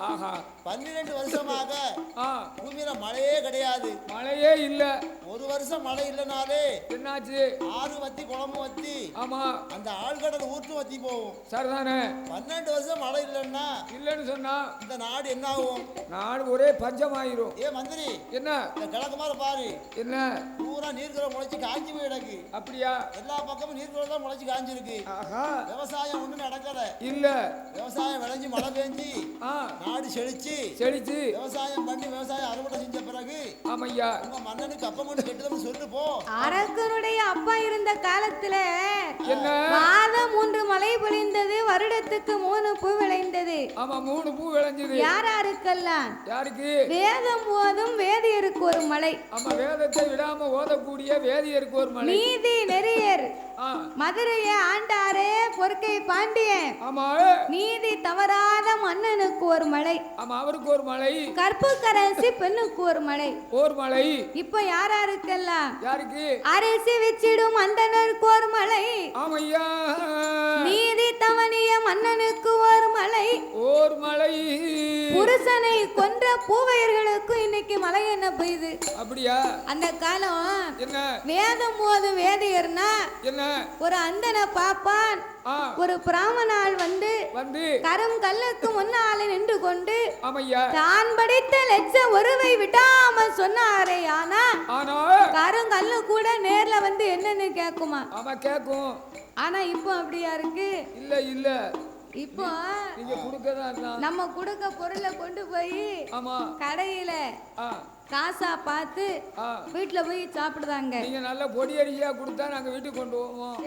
ஆஹா 12 வருஷமாக பூமியில மழையே கிடையாது. மழையே இல்ல. ஒரு வருஷம் மழை இல்லனாலே என்னாச்சு? ஆறு வத்தி குளமும் வத்தி ஆமா அந்த ஆழ்கடல் ஊற்று வத்தி போகும். சரிதானே. 12 வருஷம் மழை இல்லைன்னா இல்லன்னு சொன்னா இந்த நாடு என்ன ஆகும்? நாடு ஒரே பஞ்சமாயிரும். ஏ மந்திரி, என்ன இந்த கிழக்கு மாதிரி பாரு, என்ன பூரா நீர்க்குள்ள முளைச்சு காஞ்சி போய் கிடக்கு. அப்படியா? எல்லா பக்கமும் நீர்க்குள்ள தான் முளைச்சு காஞ்சிருக்கு. ஆஹா விவசாயம் ஒண்ணும் நடக்கல. இல்ல. விவசாயம் விளைஞ்சு மழை பெஞ்சு நாடு செழிச்சு விவசாயம் பண்ணி விவசாயம் அறுவடை செஞ்ச பிறகு ஆமையா உங்க மன்னனுக்கு அப்பம் கொண்டு கெட்டுதல்னு சொல்லு போ. அரசனுடைய அப்பா இருந்த காலத்துல என்ன மாதம் 3 மழை பொழிந்தது, வருடத்துக்கு 3 பூ விளைந்தது. ஆமா 3 பூ விளைஞ்சது. யாராருக்கெல்லாம்? யாருக்கு? வேதம் ஓதும் வேதியருக்கு ஒரு மழை. ஆமா வேதத்தை விடாம ஓதக்கூடிய வேதியருக்கு ஒரு மழை. நீதி நெறியர் மதுரையை ஆண்டாரே பொற்கை பாண்டியன். ஆமா நீதி தவறாத மன்னனுக்கு ஒரு மழை. ஆமா அவருக்கு ஒரு மழை. கற்புக்கரசி பெண்ணுக்கு ஒரு மழை. ஒரு மழை. இப்ப யாராருக்கெல்லாம்? யாருக்கு? அரிசி வச்சிடும் அந்தனருக்கு ஒரு மழை. ஆமையா நீதி தவணிய மன்னனுக்கு ஒரு மழை. ஒரு மழை. புருஷனை கொன்ற பூவையர்களுக்கு இன்னைக்கு மழை என்ன பெய்யுது? அப்படியா? அந்த காலம் என்ன வேதம் போது வேதியர்னா என்ன ஒரு அந்தன பாப்பான் ஒரு பிராமணால் வந்து கரும் கல்லுக்கு முன்னாலே நின்று கொண்டு தான் படித்த லட்ச ஒருவை விடாம சொன்னாரே. ஆனா கருங்கல்லு கூட நேர்ல வந்து என்னன்னு கேக்குமா? ஆமா கேக்கும். ஆனா இப்போ அப்படியா இருக்கு? இல்ல இல்ல. இப்போ நீங்க குடுக்கதான் நம்ம குடுக்க பொருளை கொண்டு போய் கடையில காசா பார்த்து வீட்டுல போய் சாப்பிடுதாங்க. நீங்க நல்ல பொடி அரிசியா கொடுத்தா நாங்க வீட்டுக்கு கொண்டு போவோம்.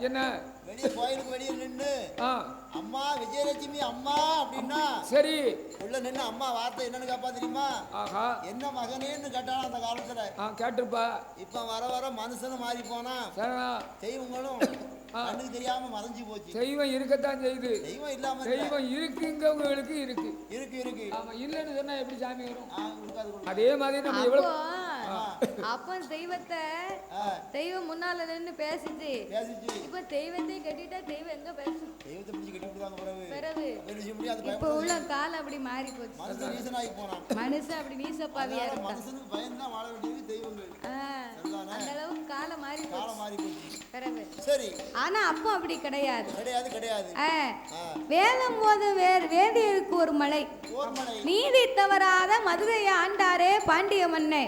என்ன வெளிய கோயிலுக்கு வெளிய நின்னு அம்மா விஜயலட்சுமி அம்மா அப்படின்னா சரி உள்ள நின்னு அம்மா வார்த்தை என்னன்னு கேப்பா தெரியுமா? ஆஹா என்ன மகனேன்னு கேட்டாலும் அந்த காலத்துல கேட்டுப்பா. இப்ப வர வர மனுஷனும் மாறி போனா தெய்வங்களும் கண்ணுக்கு தெரியாம மறைஞ்சு போச்சு. தெய்வம் இருக்கத்தான் செய்யுது. தெய்வம் இல்லாம தெய்வம் இருக்குங்கவங்களுக்கு இருக்கு இருக்கு இருக்கு. ஆமா இல்லன்னு சொன்னா எப்படி சாமி வரும்? அதே மாதிரி நம்ம எவ்வளவு அப்ப தெய்வத்தை தெய்வம் முன்னால நின்னு பேசிச்சு. இப்ப தெய்வத்தை கட்டிட்டா தெய்வம் எங்க பேசும்? தெய்வத்தை பிடிச்சு கட்டி விடுவாங்க. பிறகு இப்ப உள்ள காலம் அப்படி மாறி போச்சு. மனுஷன் அப்படி நீசப்பாவியா இருக்கு. மனுஷனுக்கு பயந்தா வாழ வேண்டியது தெய்வங்கள். அந்த அளவுக்கு காலம் மாறி போச்சு. பிறகு சரி. ஆனா அப்போ அப்படி கிடையாது. கிடையாது கிடையாது. வேதம் போது வேதியருக்கு ஒரு மழை. நீதி தவறாத மதுரையை ஆண்டாரே பாண்டிய மன்னே.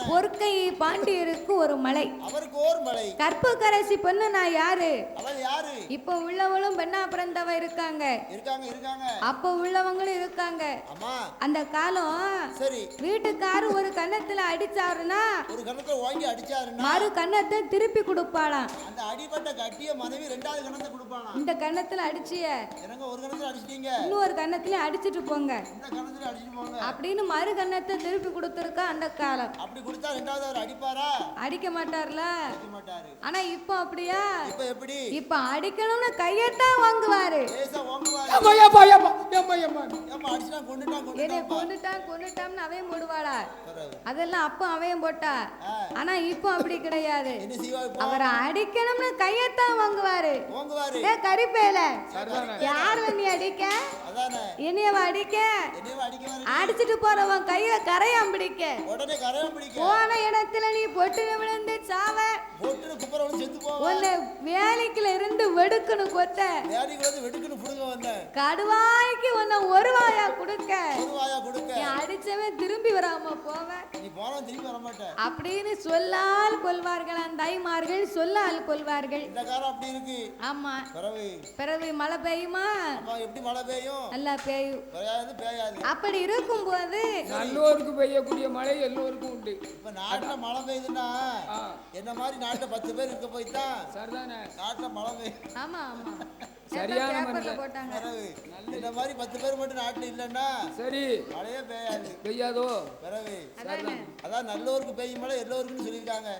பொற்கை பாண்டியருக்கு ஒரு மழை. அவருக்கு ஒரு மழை. கற்புக்கரசி பெண்ணு நான் யாரு? அவள் யாரு? இப்போ உள்ளவளும் பெண்ணா பிறந்தவ இருக்காங்க. இருக்காங்க இருக்காங்க. அப்போ உள்ளவங்களும் இருக்காங்க. அம்மா அந்த காலம் சரி வீட்டுக்காரு ஒரு கன்னத்துல அடிச்சாருன்னா ஒரு கன்னத்துல வாங்கி அடிச்சாருன்னா மறு கன்னத்தை திருப்பி கொடுப்பாளாம். அந்த அடிபட்ட கட்டிய மனைவி ரெண்டாவது கன்னத்தை கொடுப்பானா? இந்த கன்னத்துல அடிச்சிய என்னங்க ஒரு கன்னத்துல அடிச்சிட்டீங்க, இன்னொரு கன்னத்துல அடிச்சிட்டு போங்க, இந்த கன்னத்துல அடிச்சிட்டு போங்க அப்படின்னு மறு கன்னத்தை திருப்பி கொடுத்திருக்க அந்த காலம். அப்படி கொடுத்தா ரெண்டாவது அவர் அடிப்பாரா? அடிக்க மாட்டார்ல. அடிக்க மாட்டாரு. ஆனா இப்போ அப்படியா? இப்போ எப்படி? இப்போ அடிக்கணும்னு கையத்தான் வாங்குவாரு. ஏசா வாங்குவாரு. அம்மா ஏப்பா ஏப்பா ஏம்மா ஏம்மா ஏம்மா அடிச்சா கொன்னுட்டான் அவன் போடுவாளா? அதெல்லாம் அப்போ அவன் போட்டா. ஆனா இப்போ அப்படி கிடையாது. அவரை அடிக்கணும்னு கையத்தான் வாங்குவாரு. ஏ கரிப்பேல யார் நீ அடிக்க? என்னையவ அடிக்க? அடிச்சிட்டு போறவன் கையில கரையாம் பிடிக்க. உடனே கரையாம் பிடிக்க. போன இடத்துல நீ பொட்டு விழுந்து சாவ. பொட்டு குப்புறவன செத்து போவ. உன்னை வேலைக்குல இருந்து வெடுக்குன்னு கொத்த. வேலைக்குல இருந்து வெடுக்குன்னு புடுங்க வந்த. கடுவாய்க்கு உன்னை ஒரு வாயா குடுக்க. ஒரு வாயா குடுக்க. நீ அடிச்சவன் திரும்பி வராம போவ. நீ போறவன் திரும்பி வர மாட்ட. அப்படின்னு சொல்லால் கொல்வார்கள் அந்த தாய்மார்கள், சொல்லால் கொல்வார்கள். இந்த காலம் அப்படி இருக்கு. ஆமா. பிறகு மழை பெய்யுமா? அப்ப எப்படி மழை பெய்யும்? நல்லா பெய்யும். பெய்யாது. அப்படி இருக்கும்போது நல்லோருக்கு பெய்யக்கூடிய மழை எல்லோருக்கும் உண்டு. இப்ப நாட்டுல மழை பெய்யுதுன்னா என்ன மாதிரி நாட்டுல 10 பேர் இருக்க போய்தான் சரிதானே நாட்டுல மழை பெய்யும். ஆமா ஆமா சரியான மனுஷன் போட்டாங்க. இந்த மாதிரி 10 பேர் மட்டும் நாட்டுல இல்லன்னா சரி மழையே பெய்யாது. பெய்யாதோ? பிறகு அதான் நல்லோருக்கு பெய்யும் மழை எல்லோருக்கும் சொல்லியிருக்காங்க.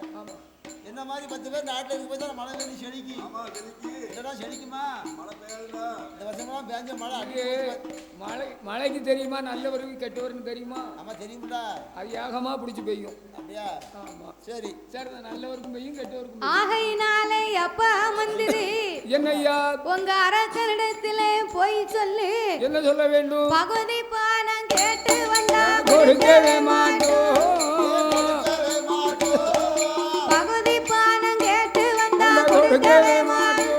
என்ன என்ன மாதிரி 10 பேர் நாட்டுல இருக்கு போய் தான் மழை பெய்து செழிக்கு. இல்லடா செழிக்குமா? மழை பெய்யலடா. இந்த வருஷம்லாம் பேஞ்ச மழை மழைக்கு தெரியுமா நல்லவருக்கு கெட்டவருக்கு தெரியுமா? ஆமா தெரியும்டா. அது ஏகமா பிடிச்சி பெய்யும். அப்படியா? ஆமா. சரி நல்லவருக்கும் பெய்யும் கெட்டவருக்கும். ஆகையினாலே அப்பா மந்திரி என்னய்யா உங்க அரசனிடத்துல போய் சொல்லு. என்ன சொல்ல வேண்டும்? பகுதி பானம் கேட்டு வந்தா கொடுக்கவே மாட்டோம். பகுதி பானம் கேட்டு வந்தா கொடுக்கவே மாட்டோம்.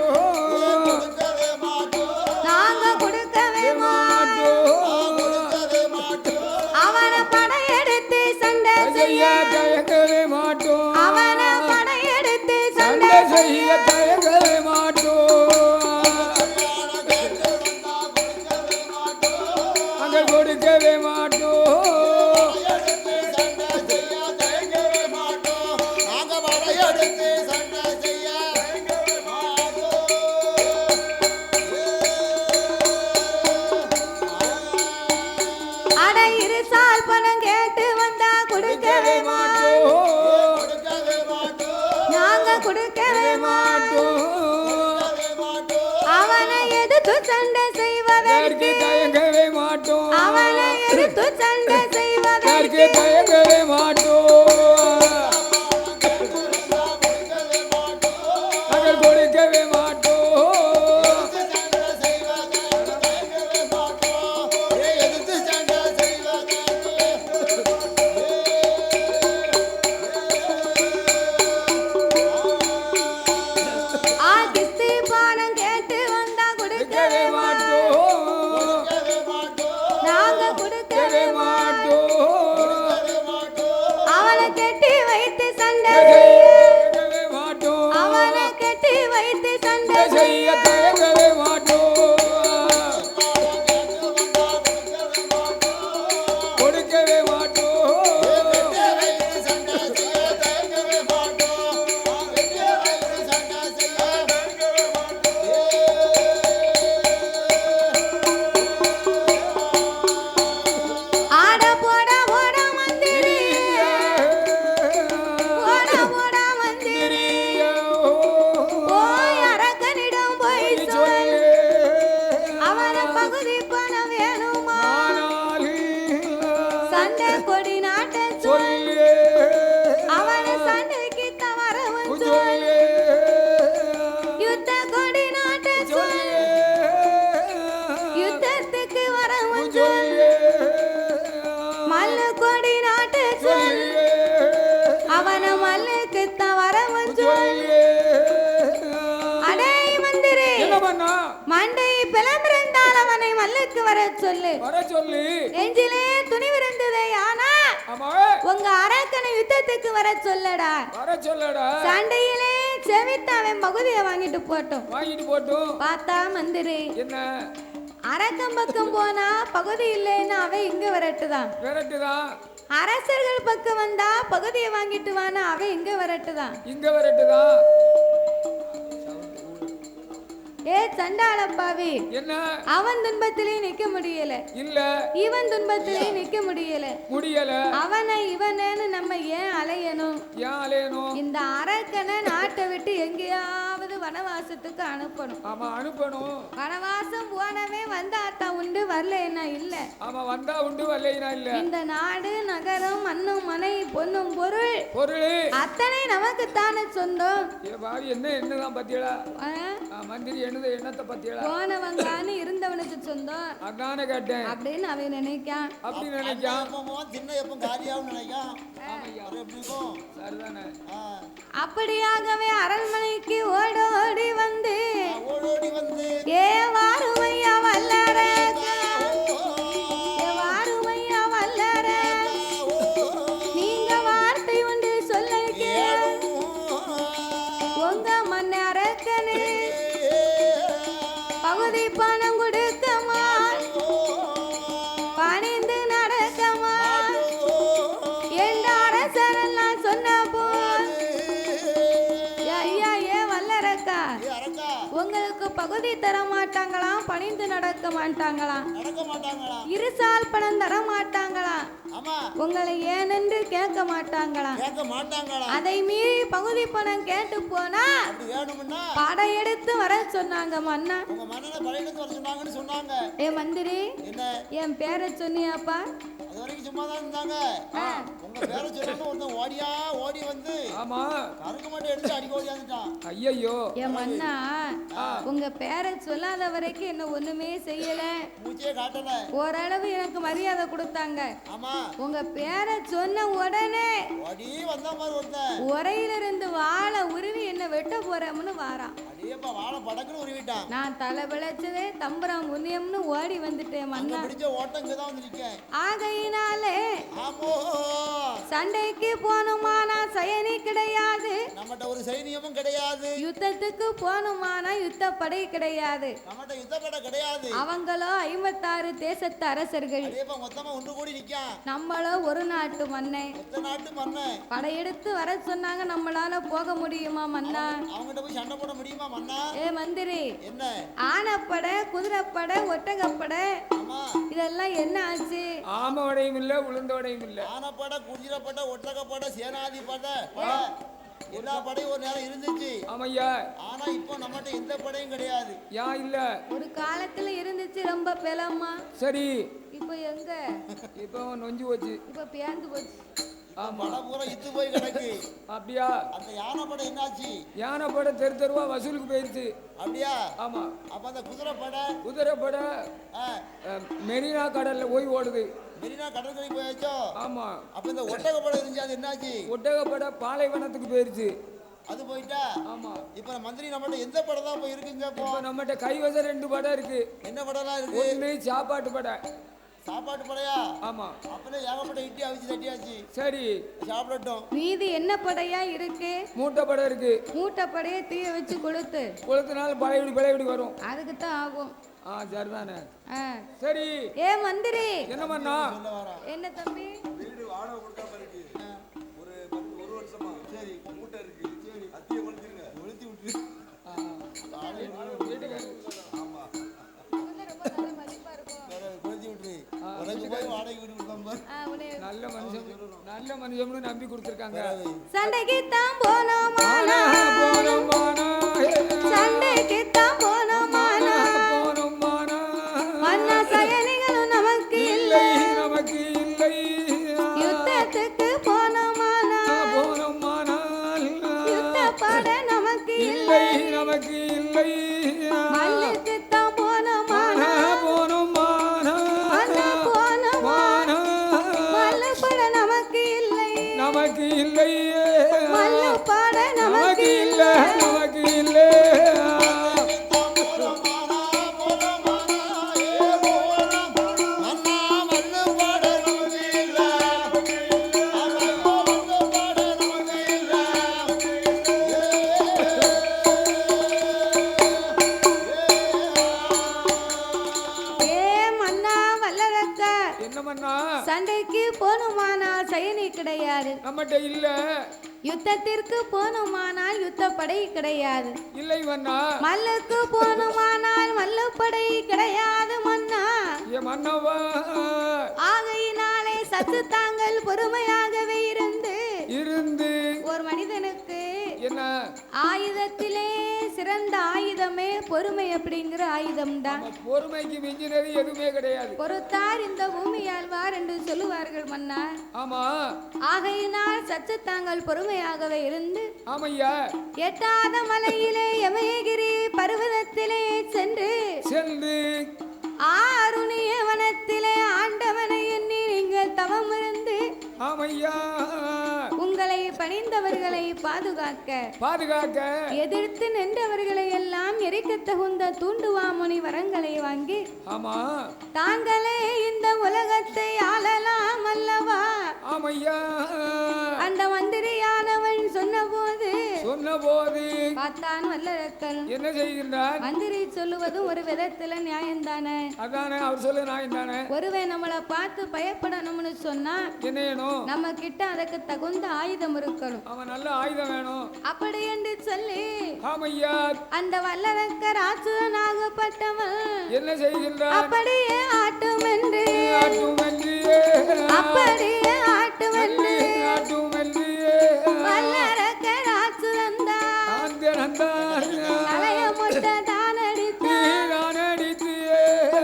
நாங்க கொடுக்கவே மாட்டோம். அவனை படையெடுத்து சண்டை செய்ய தயங்கவே மாட்டோம். அவனை படையெடுத்து சண்டை செய்ய தயங்கவே மாட்டோம். அங்க கொடுக்கவே மாட்டோம். அட இருசால் பணம் கேட்டு வந்தா கொடுக்கவே மாட்டோம். நாங்க கொடுக்கவே மாட்டோம். அவனை எதிர்த்து சண்டை செய்வதற்கு தயங்கவே மாட்டோம். அவனை எதிர்த்து சண்டை செய்வதற்கு தயங்கவே மாட்டோம். நாங்கள் கொடுக்கவே மாட்டோம். கிஸ்தி பானம் கேட்டு வந்தா கொடுக்கவே நாங்க கொடுக்கவே அவனை கட்டி வைத்து சண்டை அவனை கட்டி வைத்து சண்டை செய்ய தயங்கவே மாட்டோம். கொடுக்கவே மாட்டோம். ஆட போட போட மந்திரி போட போட மந்திரி போய் அரக்கனிடம் போய் சொல் அவன பகுதி பணம் வேணுமா சண்டை கொடி நாட்ட சொல் அவன சண்டைக்கு தவறவன் சொல் யுத்த கொடி நாட்ட சொல் யுத்தத்துக்கு வரவன் சொல் மல்லு கொடி நாட்டு சொல் அவன மல்லுக்கு தவறவன் சொல் அடே மந்திரி மண்டை பிளம்பிருந்தால் அவனை மல்லுக்கு வர சொல்லு நெஞ்சிலே துணிவிருந்ததே ஆனா உங்க அரக்கனை யுத்தத்துக்கு வர சொல்லடா சண்டையிலே செவித்து அவன் பகுதியை வாங்கிட்டு போட்டோம் பார்த்தா மந்திரி அரக்கம் பக்கம் போனா பகுதி இல்லைன்னு அவன் இங்க வரட்டுதான் அரசர்கள் பக்கம் வந்தா பகுதியை வாங்கிட்டு வானா அவன் இங்க வரட்டுதான் ஏ சண்டாளப்பாவி என்ன அவன் துன்பத்திலே நிக்க முடியல இல்ல இவன் துன்பத்திலே நிக்க முடியல அவனை இவனேன்னு நம்ம ஏன் அலையணும் இந்த அரக்கனை நாட்டை விட்டு எங்கேயாவது வனவாசத்துக்கு அனுப்பணும் வனவாசம் போனவே வந்தாத்தா உண்டு வரலைன்னா இல்ல இந்த நாடு நகரம் மண்ணும் மனை பொண்ணும் பொருள் அத்தனை நமக்கு தானே சொந்தம் என்னதான் பத்தியலா மந்திரி என்னத்தை பத்தியலா போனவங்கான்னு இருந்தவனுக்கு சொந்தம் அதானே கேட்டேன் அப்படின்னு அவன் நினைக்கான் சின்ன எப்ப காரியாவும் நினைக்கான் அப்படியாகவே அரண்மனைக்கு ஓடோடி வந்து ஏ வாருமையா வல்லர நீங்க வார்த்தை உண்டு சொல்ல உங்க மன்ன அரக்கனே பகுதி பணம் கொடுக்கமா பணிந்து நடக்கமா எந்த அரசரெல்லாம் சொன்ன போல் ஐயா ஏ வல்லரக்கா உங்களுக்கு பகுதி தர மாட்டாங்களாம், பணிந்து நடக்க மாட்டாங்களாம், இருசால் பணம் தர மாட்டாங்களாம், உங்களை ஏனென்று கேட்க மாட்டாங்களாம். அதை மீறி பகுதி பணம் கேட்டு போனா படையெடுத்து வர சொன்னாங்க மன்னா. ஏ மந்திரி, என் பேரை சொன்னியாப்பா? உங்க பேரை சொல்லாத வரைக்கும் என்ன ஒண்ணுமே செய்யல, ஓரளவு எனக்கு மரியாதை கொடுத்தாங்க. உங்க பேரை சொன்ன உடனே உரையிலிருந்து வாழை உருவி என்ன வெட்ட போறோம்னு வாரான். நான் தலை விளைச்சதே தம்பரம் புண்ணியம்னு ஓடி வந்துட்டேன் மன்னா. ஆகையினாலே சண்டைக்கு போனுமானா சயனி கிடையாது, ஒரு சைனியமும் கிடையாது. யுத்தத்துக்கு போனுமானா யுத்தப்படை கிடையாது. அவங்களோ 56 தேசத்து அரசர்கள், நம்மளோ ஒரு நாட்டு மன்னை. படையெடுத்து வர சொன்னாங்க, நம்மளால போக முடியுமா மன்னா? சண்டை போட முடியுமா மன்னா? ஏ மந்திரி, ஆனப்படை, குதிரைப்படை, ஒட்டகப்படை இதெல்லாம் என்ன ஆச்சு? ஆமவடையும் இல்ல, உளுந்தோடையும் இல்ல. ஆனப்படை, குதிரைப்படை, ஒட்டகப்படை, சேனாதி படை, எல்லா படையும் ஒரு நேரம் இருந்துச்சு. ஆமையா. ஆனா இப்போ நம்மகிட்ட எந்த படையும் கிடையாது. யா இல்ல. ஒரு காலத்துல இருந்துச்சு ரொம்ப பெலமா. சரி. இப்போ எங்க? இப்போ நொஞ்சு போச்சு. இப்போ பேந்து போச்சு. படை பூரா இத்து போய் கிடக்கு. அப்படியா? அந்த யானை படை என்னாச்சு? யானை படை தெரு தெருவா வசூலுக்கு போயிருச்சு. அப்படியா? ஆமா. அப்ப அந்த குதிரைப்படை மெரினா கடல்ல போய் ஓடுது. மெரினா கடற்கரை போயாச்சோ? ஆமா. அப்ப இந்த ஒட்டகப்படை இருந்துச்சு, அது என்னாச்சு? ஒட்டகப்படை பாலைவனத்துக்கு போயிருச்சு. அது போயிட்டா? ஆமா. இப்ப மந்திரி நம்மகிட்ட எந்த படை தான் போய் இருக்குங்க? இப்போ நம்மகிட்ட கைவசம் 2 படை இருக்கு. என்ன படைலாம் இருக்கு? ஒண்ணு சாப்பாட்டு படை. சாப்பாட்டு படையா? ஆமா. அப்பளே ஏகப்பட்ட இட்லி அவிச்சு தட்டியாச்சு. சரி, சாப்பிடட்டும். மீதி என்ன படையா இருக்கு? மூட்டை படை இருக்கு. மூட்டை படையை தீய வச்சு கொளுத்தினால பழையபடி வரும். அதுக்கு தான் ஆகும். சரிதானே? சரி. ஏ மந்திரி, என்ன பண்ணா? என்ன தம்பி? வீடு வாடகை கொடுக்காம இருக்கு. ஒரு வருஷமா. சரி, மூட்டை இருக்கு. சரி, அத்தியை கொளுத்திருங்க. கொளுத்தி விட்டு. ஆமா. நல்ல மனுஷன் நம்பி கொடுத்திருக்காங்க. சண்டைக்கு தான் போனோமானா, சண்டைக்கு தான் போனோமானா, மன்னா சயனிகளும் நமக்கு இல்லை, நமக்கு இல்லை. யுத்தத்துக்கு போனோமானா, யுத்தப்பட நமக்கு இல்லை, நமக்கு இல்லை. மல்லுக்கு தான் போனோமானா, நமக்கு இல்லை, மல்லு பாட நமக்கு இல்லை, நமக்கு இல்லை. சண்டைக்கு போனுமானால் சயனி கிடையாது, நம்மகிட்ட இல்ல. யுத்தத்திற்கு போனுமானால் யுத்தப்படை கிடையாது, இல்லை மன்னா. மல்லுக்கு போனுமானால் மல்லுப்படை கிடையாது மன்னா. மன்னவா, ஆகையினாலே சத்து தாங்கள் பொறுமையாகவே இருந்து ஒரு மனிதனுக்கு என்ன ஆயுதத்திலே சிறந்த ஆயுதமே பொறுமை அப்படிங்கிற ஆயுதம் தான். பொறுமைக்கு மிஞ்சினது எதுவுமே கிடையாது. பொறுத்தார் இந்த பூமி ஆழ்வார் என்று சொல்லுவார்கள் மன்னா. ஆமா. ஆகையினால் சற்று தாங்கள் பொறுமையாகவே இருந்து ஆமையா எட்டாத மலையிலே யமயகிரி பர்வதத்திலே சென்று ஆருணிய வனத்திலே ஆண்டவனை எண்ணி நீங்கள் தவம் இருந்து ஆமையா உங்களை பணிந்தவர்களை பாதுகாக்க எதிர்த்து நின்றவர்களை எல்லாம் எரிக்க தகுந்த தூண்டுவாமுனி வரங்களை வாங்கி ஆமா தாங்களே இந்த உலகத்தை ஆளலாம் அல்லவா? ஆமையா அந்த மந்திரியானவன் சொன்னபோது பார்த்தான் வல்லரக்கன். என்ன செய்கின்றான்? மந்திரி சொல்லுவதும் ஒரு விதத்துல நியாயம் தானே. அதானே அவர் சொல்ல நியாயம் தானே. ஒருவன் நம்மளை பார்த்து பயப்படணும்னு சொன்னா என்ன வேணும்? நம்ம கிட்ட அதுக்கு தகுந்த ஆயுதம் இருக்கணும். அவன் நல்ல ஆயுதம் வேணும். அப்படி என்று சொல்லி ஆமையா அந்த வல்லரக்கர் ஆசுரனாகப்பட்டவன் என்ன செய்கின்றான்? அப்படியே ஆட்டுமென்று அப்படியே ஆட்டுமென்று வல்லரக்கர் ஆசுரந்தான் தலைய முட்டை தான் அடித்து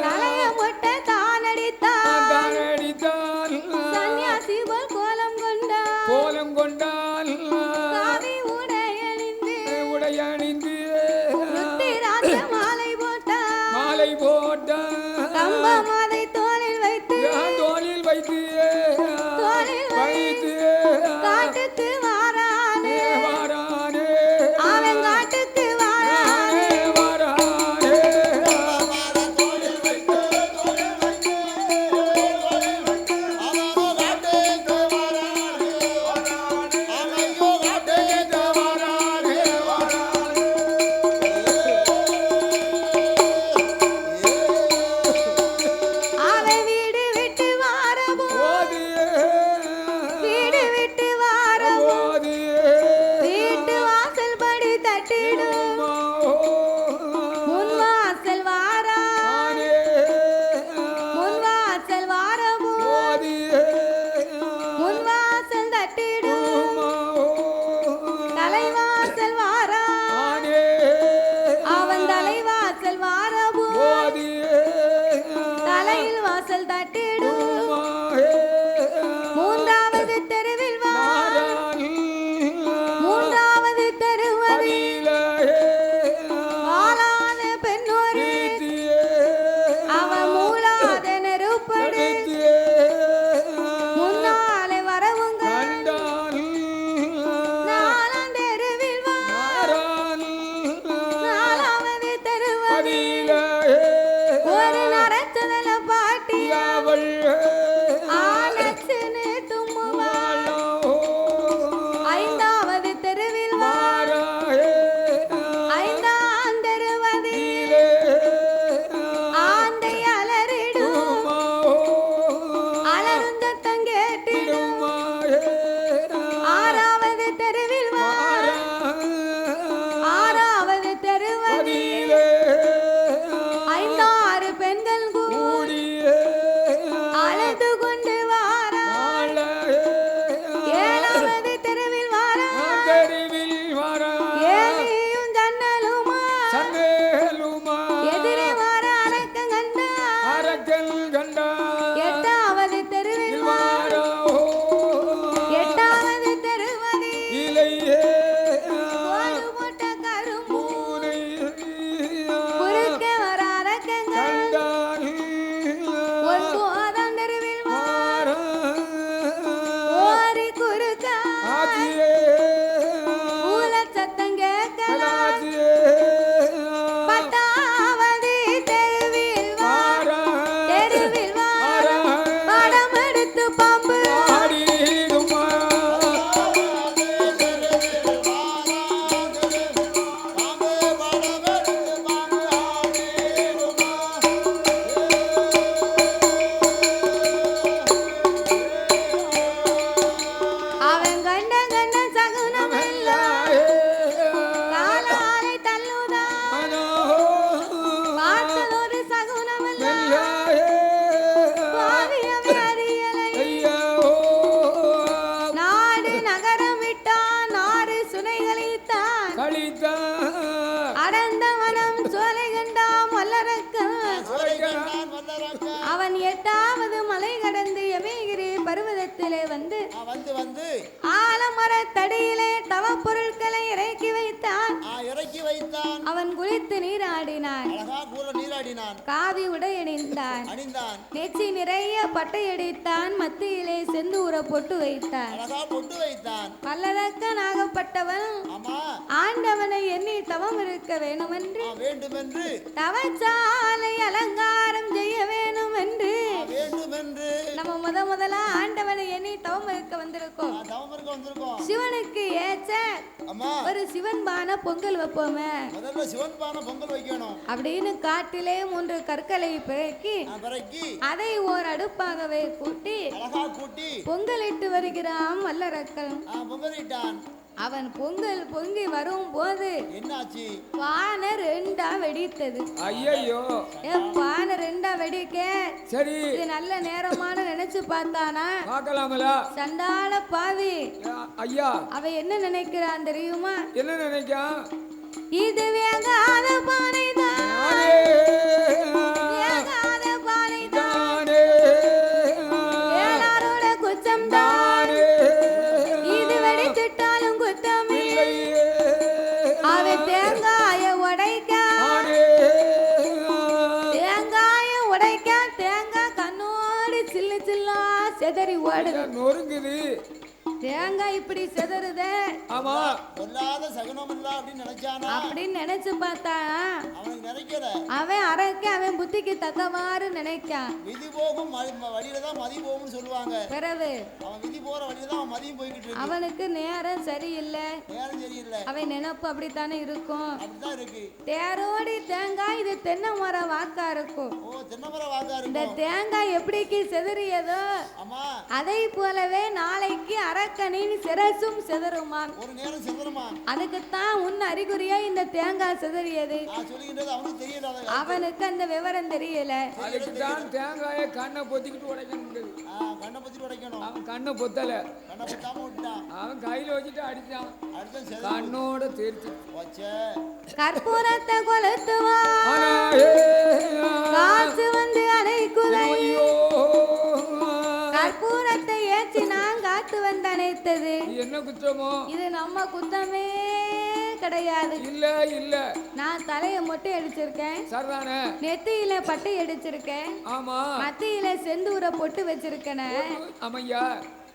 தலைய முட்டை தான் அடித்தான் சன்னியாசி போல் கோலம் கொண்டான் காவி உடையணிந்து ருத்திராட்ச மாலை போட்டான் கம்பம் அதை தோளில் வைத்து காட்டுக்கு வாரானே அவன் காட்டுக்கு வாரானே அவன் வீடு விட்டு வாரவோ வீட்டு வாசல் படி தட்டிடும் முன் வாசல் வாரவோ முன் வாசல் தட்டிடும் தலைவாசல் வாரா அவன் தலைவாசல் வாரவோ தலையில் வாசல் தட்டிடும் மூன்றாவது தெருவில் மூன்றாவது தெருவதில் ஆளான பெண்ணொரு அவன் மூலாத நெருப்படு முன்னாலே வரவுங்க நாலாம் தெருவில் நாலாவது தெருவதில் ஒரு நரச்சதல பாட்டி ஆலட்சணு தும்முவாள் ஐந்தாவது தெருவில் ஐந்தாம் தெருவதில் ஆந்தை அலறிடும் அலருந்தத்தம் கேட்டிடும் ஆறாவது தெருவில் ஆறாவது தெருவதில் ஐந்தாறு பெண்கள் கூடி அழைத்து கொண்டு வாரா ஏழாவது தெருவில் வாரா ஏழியும் ஜன்னலுமா எதிரே வார அரக்கன் கண்டா எட்டாவது தெருவில் வாரா எட்டாவது தெருவதில் கோடு போட்ட கரும்பு குறுக்க வர அரக்கங்கள் ஒன்பதாம் தெருவில் ஓரி குறுக்கா ஊலச்சத்தம் கேட்கலாம் பத்தாவது தெருவில் படம் எடுத்து பாம்பு அவன் கண்ட சகுனம் எல்லாம் காலாலை தள்ளுதான் பார்த்ததொரு சகுனம் எல்லாம் பாவியவை அறியலை நாடு நகரம் விட்டான் ஆறு சுனைகளித்தான் அடர்ந்த வனம் சோலை கண்டாம் வல்லரக்கன் அவன் எட்டாவது மலை கடந்து யமகிரி பர்வதத்திலே வந்து ஆலமரத்தடியிலே தவ பொருட்களை இறக்கி வைத்தான் அவன் குளித்து நீராடினான் காவி உடையணிந்தான் நெச்சி நிறைய பட்டையடித்தான் மத்தியிலே செந்தூர பொட்டு வைத்தான் வல்லரக்கனாகப்பட்டவன் ஆண்டவனை எண்ணி தவம் இருக்க வேண்டுமென்று தவச்சாலை அலங்காரம் செய்ய வேண்டுமென்று நம்ம முதலா ஆண்டவனை எண்ணி தவம் இருக்க வந்திருக்கோம். சிவனுக்கு ஏச்ச ஒரு சிவன் பானை பொங்கல் வைப்போமே. முதல்ல சிவன் பானை பொங்கல் வைக்கணும் அப்படின்னு காட்டிலே 3 கற்களை பிறக்கி அதை ஓர் அடுப்பாகவே கூட்டி பொங்கலிட்டு வருகிறான் வல்லரக்கன். பொங்கலிட்டான். அவன் பொங்கல் பொங்கி வரும் போது என்னாச்சு? பானை 2ஆ வெடித்தது. ஐயோ பானை 2ஆ வெடிக்க சரி இது நல்ல நேரமான நினைச்சு பார்த்தானா பார்க்கலாமல. சண்டால பாவி ஐயா அவ என்ன நினைக்கிறான் தெரியுமா? என்ன நினைக்கான்? இது வேகாத பானை தான், வேகாத பானை தான், ஏழாரோட குச்சம் தான், இது வெடித்திட்டாலும் குத்தம் இல்லை. அவ தேங்காய உடைக்க, தேங்காய உடைக்க, தேங்காய் கண்ணோடு சில்லு சில்லா செதறி ஓடுது. நொறுங்குது தேங்காய் இப்படி செதறுதே. ஆமா பொல்லாத சகுனம் இல்ல அப்படின்னு நினைச்சானா? அப்படின்னு நினைச்சு பார்த்தா அவனுக்கு நினைக்கல. அவன் அரைக்க அவன் புத்திக்கு தக்கவாறு நினைக்கான். விதி போகும் வழியில தான் மதி போகும்னு சொல்லுவாங்க. பிறகு அவன் விதி போற வழியில தான் அவன் மதியம் போய்கிட்டு இருக்கு. அவனுக்கு நேரம் சரியில்லை. நேரம் சரியில்லை. அவன் நினைப்பு அப்படித்தானே இருக்கும். அப்படிதான் இருக்கு. தேரோடி தேங்காய் இது தென்னை மரம் வாக்கா இருக்கும். ஓ தென்னை மரம் வாக்கா இருக்கும். இந்த தேங்காய் எப்படிக்கு செதறியதோ ஆமா அதை போலவே நாளைக்கு அரக்கனின் சிரசும் செதறுமா. ஒரு நேரம் செதறுமா. அதுக்குத்தான் உன் அறிகுறியா இந்த தேங்காய் செதறியது. நான் சொல்லுகின்றது அவனுக்கு தெரியல. அவனுக்கு அந்த விவரம் தெரியல. அதுக்கு தான் தேங்காயை கண்ணை பொத்திக்கிட்டு உடைக்கணும். கண்ணை பொத்திட்டு உடைக்கணும். அவன் கண்ணை பொத்தல, கண்ணை பொத்தாம விட்டான். அவன் கையில வச்சுட்டு அடிச்சான். அடிச்சான் கண்ணோட தெரிச்சு வச்சே. கற்பூரத்தை கொளுத்துவா காசு வந்து அணைக்குதை. கற்பூரத்தை ஏற்றி நான் காத்து வந்து அணைத்தது. என்ன குற்றமோ? இது நம்ம குத்தமே கிடையாது. இல்ல இல்ல நான் தலைய மொட்டை அடிச்சிருக்கேன். சரிதானே? நெத்தியில பட்டை அடிச்சிருக்கேன். ஆமா மத்தியில செந்தூர பொட்டு வச்சிருக்கேன். ஆமையா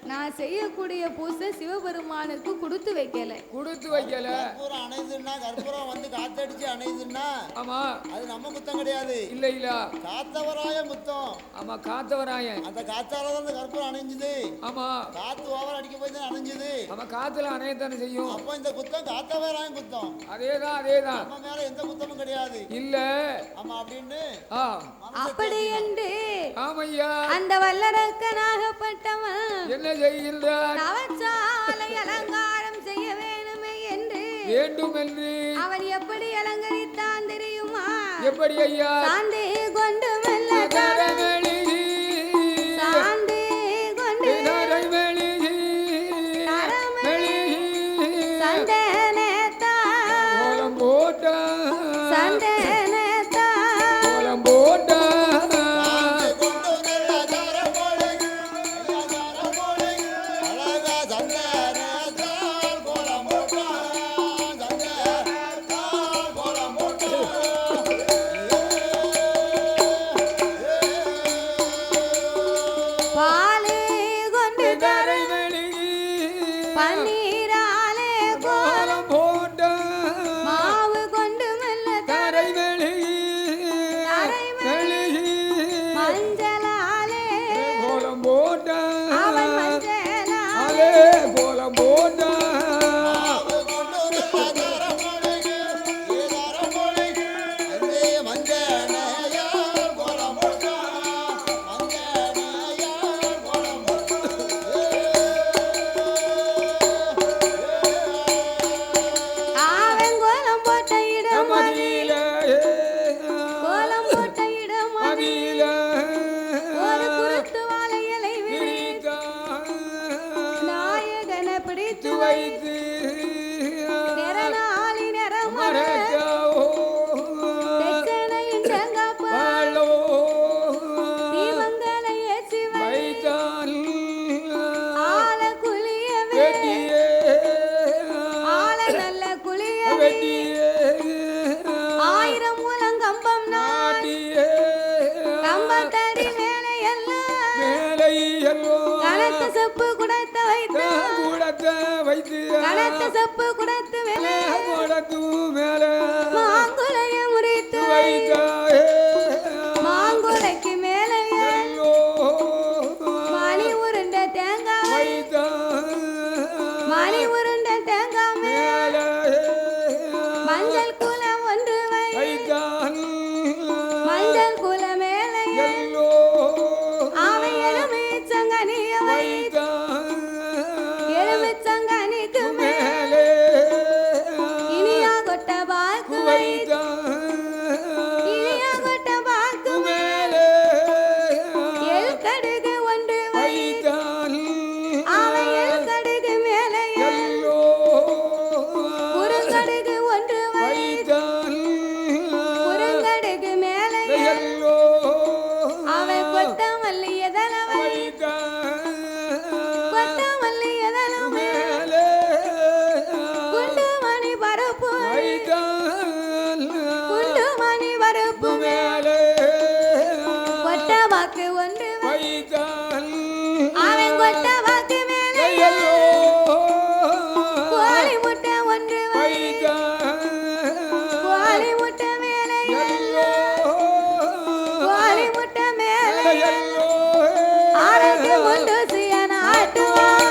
நான் செய்யக்கூடிய பூசை சிவபெருமானுக்கு கொடுத்து வைக்கல. கொடுத்து வைக்கல. கற்பூரம் அணைதுன்னா கற்பூரம் வந்து காத்தடிச்சு அணைதுன்னா ஆமா அது நம்ம குத்தம் கிடையாது. இல்ல இல்ல காத்தவராய குத்தம். ஆமா காத்தவராயன். அந்த காத்தால தான் அந்த கற்பூரம் அணைஞ்சுது. ஆமா காத்து ஓவர் அடிக்க போய் தான் அணைஞ்சுது. ஆமா காத்துல அணையத்தானே செய்யும். அப்ப இந்த குத்தம் காத்தவராயன் குத்தம். அதேதான் அதேதான். நம்ம மேல எந்த குத்தமும் கிடையாது. இல்ல ஆமா அப்படின்னு அப்படி என்று ஆமையா அந்த வல்லரக்கனாகப்பட்டவன் என்ன செய்கின்றான்? நவச்சாலை அலங்காரம் செய்ய வேணுமே என்று வேண்டும் என்று அவன் எப்படி அலங்கரித்தான் தெரியுமா? எப்படி ஐயா? சாந்தி கொண்டு மெல்ல தரமெழுதி, சாந்தி கொண்டு தரமெழுதி, மெழுதி, சந்தனத்தா கோலம் போட்டா, சந்தனத்தா கோலம் போட்டா, பாலே கொண்டு தரை மெழுதி, பன்னீராலே கோலம் போட்டா, மாவு கொண்டு மெல்ல தரை மெழுதி, மெழுதி, மஞ்சளாலே கோலம் போட்டா, அவன் மஞ்சளாலே அலே கோலம் போட்டா, அவன் கோலம் போட்ட இடம் மதியில கோலம் போட்ட இடம் மதியில ஒரு குருத்து வாழை இலை விரித்து விரித்தான் நாயகனை பிடித்து வைத்து நிறநாளி நிறமர மறைச்சாவோ தெச்சனையின் செங்கப்பா வாழோ தீபங்களை ஏற்றி வைத்தான் ஆள குளிய வெட்டியே ஆள நல்ல குளிய வெட்டியே 1000 மூலம் கம்பம் நாட்டியே கம்பத்தடி மேலே எல்லாம் மேலை எல்லோ கனத்த செப்பு குடத்த வைத்து கூடத்தை வைத்து கனத்த செப்பு குடத்து மேலே கூடத்து மேல மாங்குளைய முறித்து வைத்தாயே மாங்குளைக்கு மேலே ஐயோ ஆரத்து கொண்டு சியன ஆட்டுவான்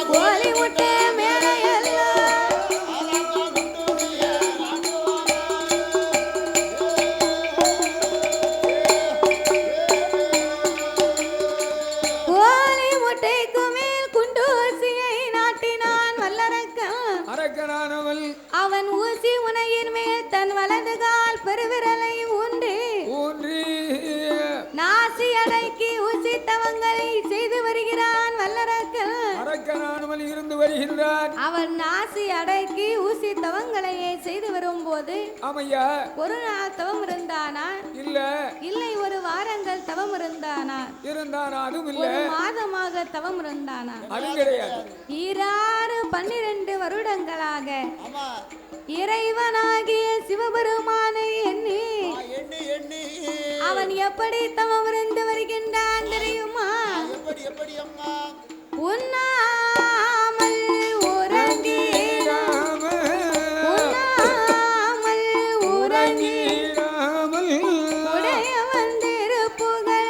கோழி முட்டை மேலே கோழி முட்டைக்கு மேல் குண்டூசியை நாட்டினான் வல்லரக்கன் அரக்கனானவள் அவன் ஊசி முனையின் மேல் தன் வலது கால் பெருவிரலை ஊன்றி நாசி அடக்கி ஊசி தவங்களை செய்து வருகிறான் வல்லரக்கன் அரக்கனானவள் இருந்து வருகின்றான் அவன் நாசி அடக்கி ஊசி தவங்களையே செய்து வரும்போது ஆமையா ஒரு நாள் தவம் இருந்தானா இல்லை ஒரு வாரங்கள் தவம் இருந்தானா அதுவும் இல்ல ஒரு மாதமாக தவம் இருந்தானா அது கிடையாது 12 வருடங்களாக இறைவனாகிய சிவபெருமானை எண்ணி அவன் எப்படி தவம் இருந்து வருகின்றான் தெரியுமா உண்ணாமல் உறங்கி உடைய வந்திருப்புகள்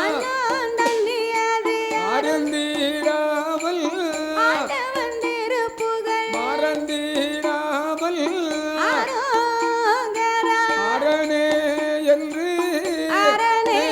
அண்ணான் தள்ளியது ஆட்ட வந்திருப்புகள் அரோகரா அரணே என்று அரணே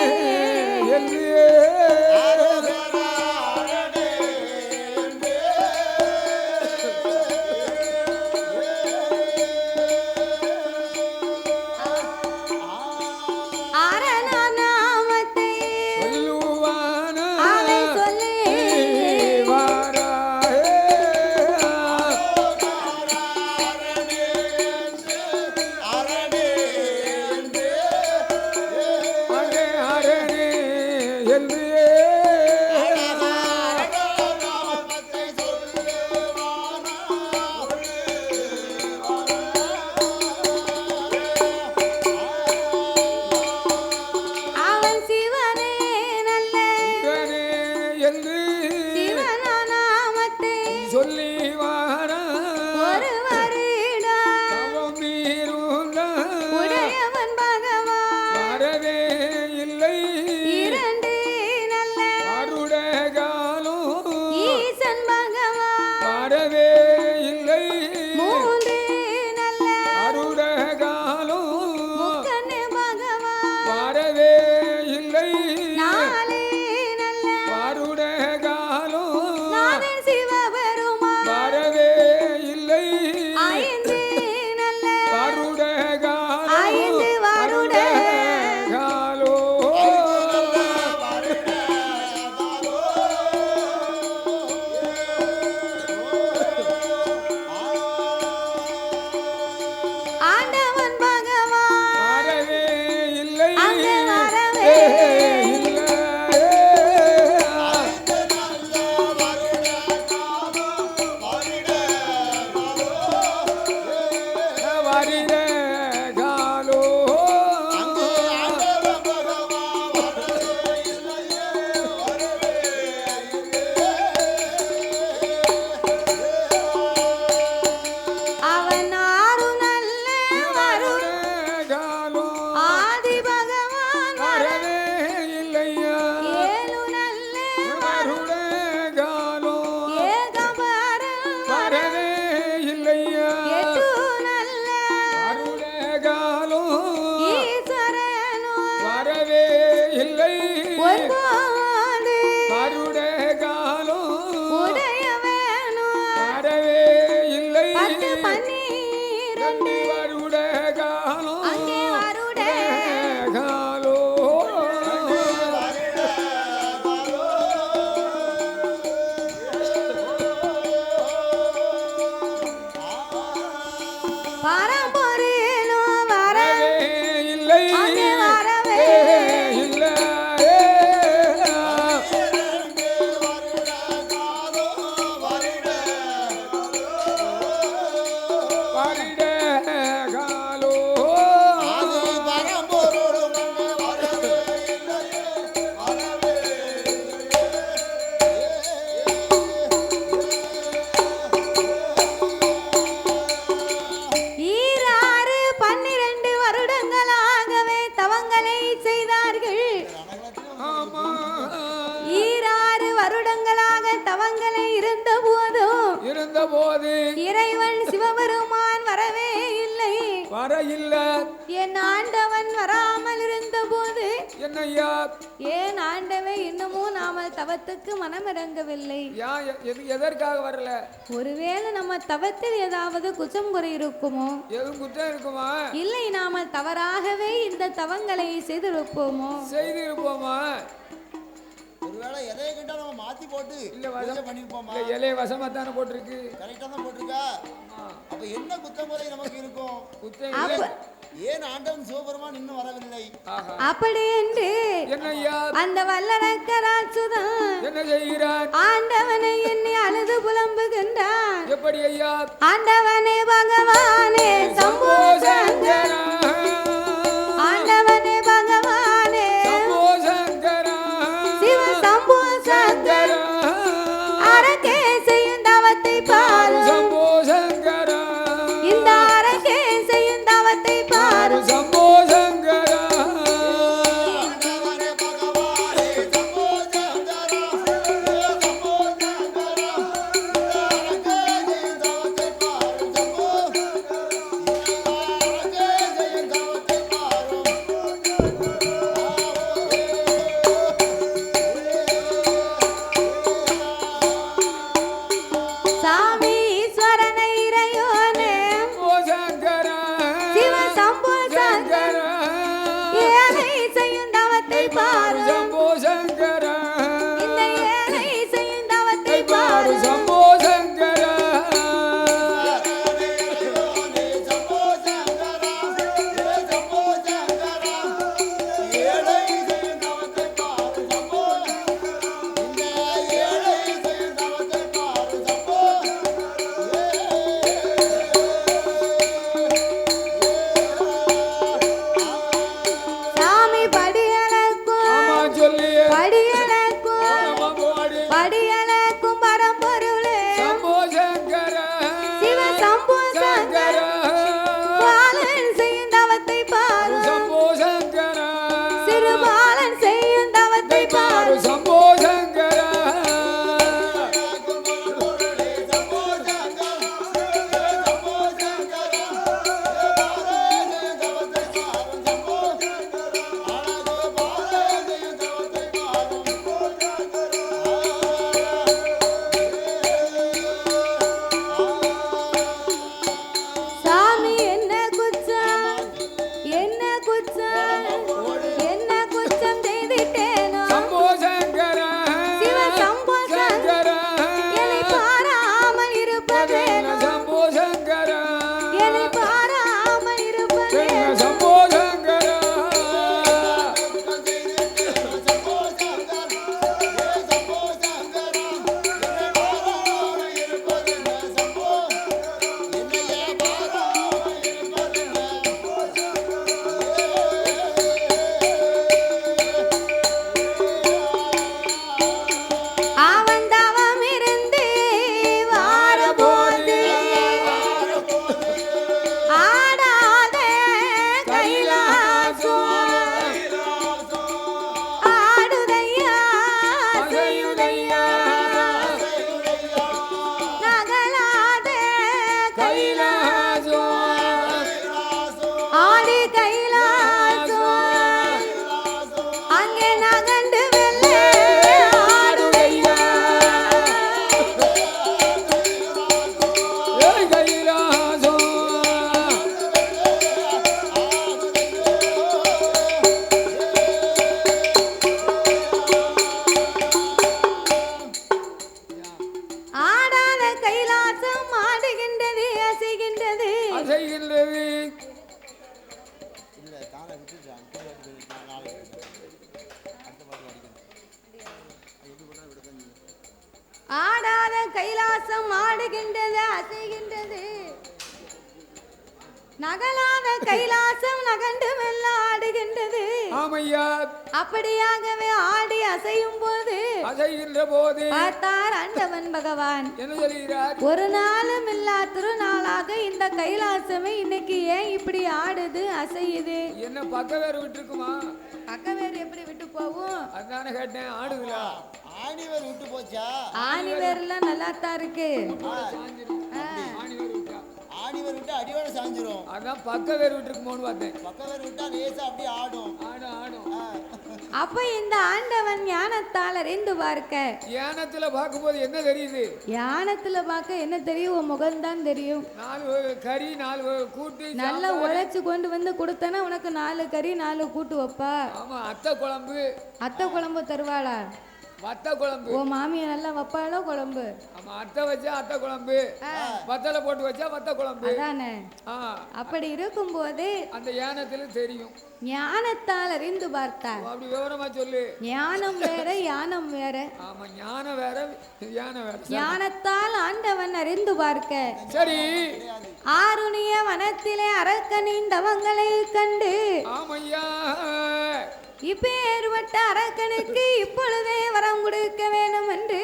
போது இறைவன் சிவபெருமான் வரவே இல்லை. வர இல்ல. என் ஆண்டவன் வராமல் இருந்த போது என்னய்யா ஏன் ஆண்டவே இன்னமும் நாம தவத்துக்கு மனமிறங்கவில்லை? எதற்காக வரல? ஒருவேளை நம்ம தவத்தில் ஏதாவது குற்றம் குறை இருக்குமோ? எதுவும் குற்றம் இருக்குமா? இல்லை, நாம தவறாகவே இந்த தவங்களை செய்திருப்போமா? ஒருவேளை இலைய கிட்ட நம்ம மாத்தி போட்டு இல்ல பண்ணிருப்போமா? இலைய வசமா தானே போட்டிருக்கு. கரெக்டா தான் போட்டிருக்கா. அப்ப என்ன குற்றமுறை நமக்கு இருக்கும்? ஏன் ஆண்டவன் சிவபெருமான் இன்னும் வரவில்லை? அப்படி என்று அந்த வல்லரக்கராசுதான் என்ன செய்கிறான்? ஆண்டவனை எண்ணி அழுது புலம்புகின்றான். எப்படி ஐயா? ஆண்டவனே பகவானே சம்போ சங்கரா, ஆண்டவனே பகவானே சம்போ சங்கரா, சிவ சம்போ சங்கரா, அரக்கே செய்யும் தவத்தை பாரு சம்போ சங்கரா, இந்த அரக்கே செய்யும் தவத்தை பாரு சம்போ சங்கரா. சாமி ஈஸ்வரனை இறையோனே சங்கரா, சிவ சம்போ சங்கரா, ஏழை செய்யும் தவத்தை பாரு சம்போ சங்கரா, இந்த ஏழை செய்யும் தவத்தை பாரு சம்போ சங்கரா. சாமி படியலக்கும் படியலக்கும் பரம்பொருளே சம்போ சங்கரா, சிவ சம்போ சங்கரா, பாலன் செய்யும் தவத்தை பாரு சம்போ சங்கரா, சிறு பாலன் செய்யும் தவத்தை பாரு சம்போ சங்கரா. சாமி என்ன குற்றம் என்ன குற்றம் என்ன குற்றம் செய்திட்டேனோ சம்போ சங்கரா, சிவ சம்போ சங்கரா, என்னை பாராமல் இருப்பதேனோ சம்போ சங்கரா, என்னை பாராமல் இருப்பதேனோ சம்போ சங்கரா. அவன் தவம் இருந்து வாரபோது ஆடாத கைலாசம் ஆடுதையா செய்யுதையா நகலாத கைலாசம் ஆடி கைலாசம் அங்கே நகண்டு வெள்ளை ஆடுதையா கைலாசம் ஆடாத கைலாசம் ஆடுகின்றது அசைகின்றது அசைகின்றது. இல்ல தானே விட்டுட்டான். நாளைக்கு அடுத்த பாட்டு அடிக்கணும். எப்படி பண்ணா விடுதல்? ஆடாத கைலாசம் ஆடுகின்றது அசைகின்றது நகலாத கைலாசம் நகண்டு மெல்ல ஆடுகின்றது. ஆமையா, அப்படியாகவே ஆடி அசையும் போது அசைகின்ற போது பார்த்தார் ஆண்டவன் பகவான். என்ன சொல்கிறார்? ஒரு நாளும் இல்லா திருநாளாக இந்த கைலாசமே இன்னைக்கு ஏன் இப்படி ஆடுது அசையுது? என்ன பக்க வேறு விட்டுருக்குமா? பக்கவேர் எப்படி விட்டு போகும்? அதானே கேட்டேன். ஆடுதுல ஆணிவேர் விட்டு போச்சா? ஆணிவேர்லாம் நல்லா தான் இருக்கு. ஆணிவேர் விட்டு அடியோட சாஞ்சிரும். அதான் பக்கவேர் விட்டுருக்கு போன்னு பார்த்தேன். பக்கவேர் விட்டா லேசா அப்படியே ஆடும். அப்ப இந்த ஆண்டவன் ஞானத்தால் அறிந்து பார்க்க. ஞானத்துல பார்க்கும்போது என்ன தெரியுது? ஞானத்துல பார்க்க என்ன தெரியும்? உன் முகம்தான் தெரியும். 4 கறி 4 கூட்டு நல்லா உழைச்சு கொண்டு வந்து கொடுத்தனா உனக்கு 4 கறி 4 கூட்டு வைப்பா. ஆமா, அத்தை குழம்பு. அத்தை குழம்பு தருவாளா? வத்த குழம்பு. ஓ மாமியா நல்லா வைப்பாளோ குழம்பு? ஆமா, அத்தை வச்சா அத்தை குழம்பு, வத்தல போட்டு வச்சா வத்த குழம்பு. அதானே. அப்படி இருக்கும்போது அந்த ஞானத்துல தெரியும். ஞானத்தால் அறிந்து பார்த்தார். அப்படி விவரமா சொல்லு. ஞானம் வேற யானம் வேற. ஆமா, ஞானம் வேற ஞானம் வேற. ஞானத்தால் ஆண்டவன் அறிந்து பார்க்க. சரி. ஆருணிய வனத்திலே அரக்கனின் தவங்களை கண்டு. ஆமையா. இப்பேற்பட்ட அரக்கனுக்கு இப்பொழுதே வரம் கொடுக்க வேண்டும் என்று